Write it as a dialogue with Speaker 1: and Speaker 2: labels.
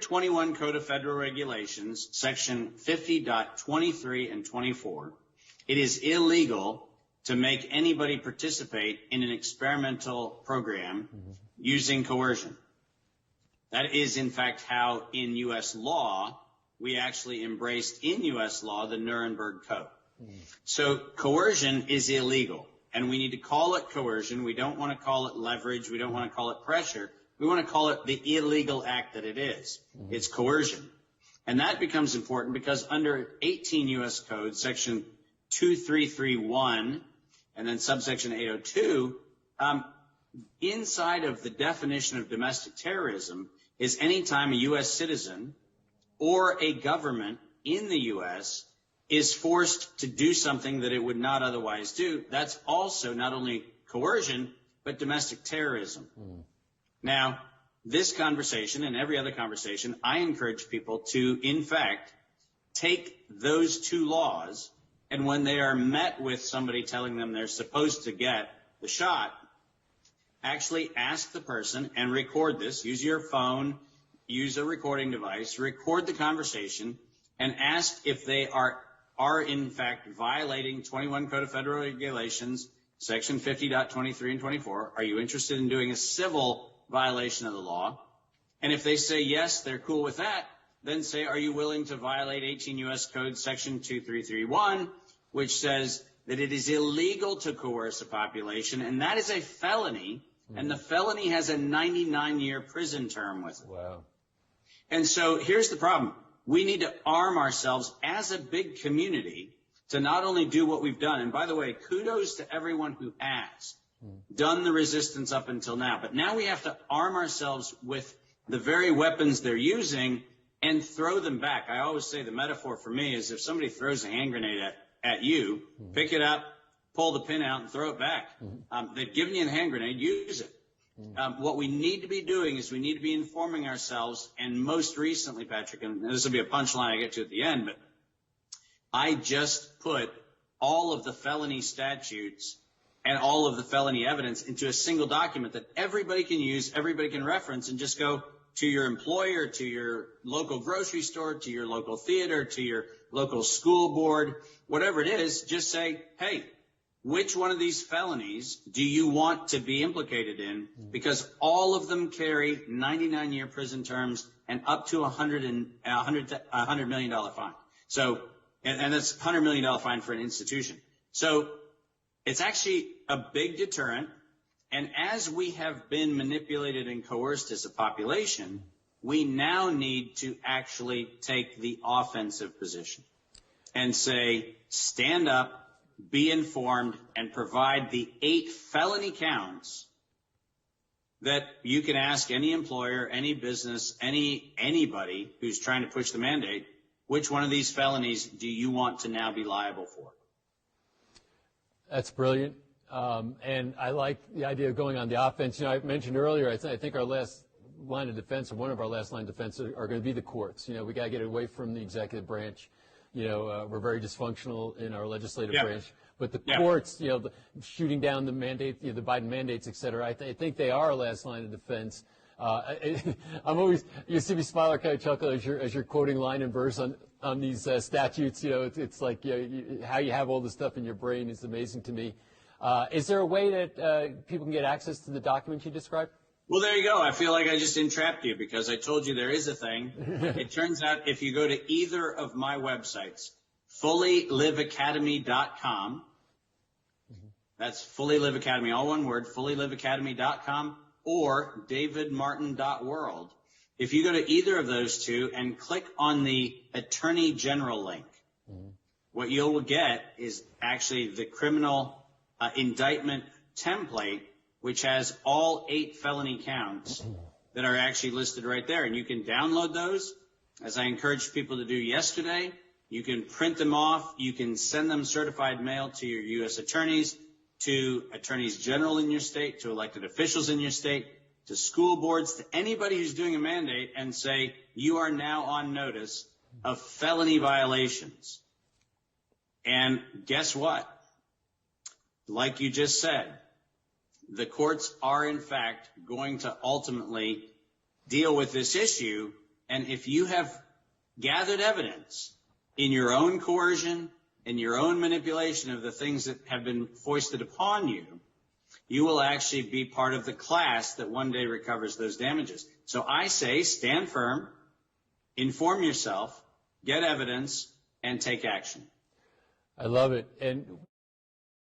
Speaker 1: 21 Code of Federal Regulations, section 50.23 and 24, it is illegal to make anybody participate in an experimental program using coercion. That is, in fact, how in U.S. law, we actually embraced in U.S. law the Nuremburg Code. So coercion is illegal, and we need to call it coercion. We don't want to call it leverage. We don't want to call it pressure. We want to call it the illegal act that it is. It's coercion. And that becomes important because under 18 U.S. Code, section 2331, and then subsection 802, inside of the definition of domestic terrorism is any time a U.S. citizen or a government in the U.S. is forced to do something that it would not otherwise do. That's also not only coercion, but domestic terrorism. Now, this conversation and every other conversation, I encourage people to, in fact, take those two laws, and when they are met with somebody telling them they're supposed to get the shot, actually ask the person and record this. Use your phone, use a recording device, record the conversation, and ask if they are in fact violating 21 Code of Federal Regulations, section 50.23 and 24. Are you interested in doing a civil violation of the law? And if they say yes, they're cool with that, then say, are you willing to violate 18 U.S. Code section 2331, which says that it is illegal to coerce a population, and that is a felony, and the felony has a 99-year prison term with it.
Speaker 2: Wow.
Speaker 1: And so here's the problem. We need to arm ourselves as a big community to not only do what we've done, and by the way, kudos to everyone who has done the resistance up until now, but now we have to arm ourselves with the very weapons they're using and throw them back. I always say the metaphor for me is if somebody throws a hand grenade at you, pick it up, pull the pin out, and throw it back. They've given you a hand grenade, use it. What we need to be doing is we need to be informing ourselves, and most recently, Patrick, and this will be a punchline I get to at the end, but I just put all of the felony statutes and all of the felony evidence into a single document that everybody can use, everybody can reference, and just go to your employer, to your local grocery store, to your local theater, to your local school board, whatever it is, just say, hey, which one of these felonies do you want to be implicated in? Because all of them carry 99-year prison terms and up to $100 million fine. So, and that's $100 million fine for an institution. So it's actually a big deterrent. And as we have been manipulated and coerced as a population, we now need to actually take the offensive position and say, stand up, be informed, and provide the 8 felony counts that you can ask any employer, any business, anybody who's trying to push the mandate, which one of these felonies do you want to now be liable for?
Speaker 2: That's brilliant. And I like the idea of going on the offense. You know, I mentioned earlier, I think our last line of defense, or one of our last line of defense, are going to be the courts. You know, we got to get away from the executive branch. You know, we're very dysfunctional in our legislative branch. But the courts, you know, shooting down the mandate, you know, the Biden mandates, et cetera, I think they are our last line of defense. I'm always, you see me smile or kind of chuckle as you're quoting line and verse on these statutes. You know, it's like, you know, how you have all this stuff in your brain is amazing to me. Is there a way that people can get access to the documents you described?
Speaker 1: Well, there you go. I feel like I just entrapped you because I told you there is a thing. It turns out if you go to either of my websites, fullyliveacademy.com, that's Fully Live Academy, all one word, fullyliveacademy.com, or davidmartin.world. If you go to either of those two and click on the Attorney General link, what you'll get is actually the criminal indictment template, which has all 8 felony counts that are actually listed right there. And you can download those, as I encouraged people to do yesterday. You can print them off. You can send them certified mail to your U.S. attorneys, to attorneys general in your state, to elected officials in your state, to school boards, to anybody who's doing a mandate, and say, you are now on notice of felony violations. And guess what? Like you just said, the courts are, in fact, going to ultimately deal with this issue And if you have gathered evidence in your own coercion, in your own manipulation of the things that have been foisted upon you, you will actually be part of the class that one day recovers those damages. So I say stand firm, inform yourself, get evidence, and take action.
Speaker 2: I love it. And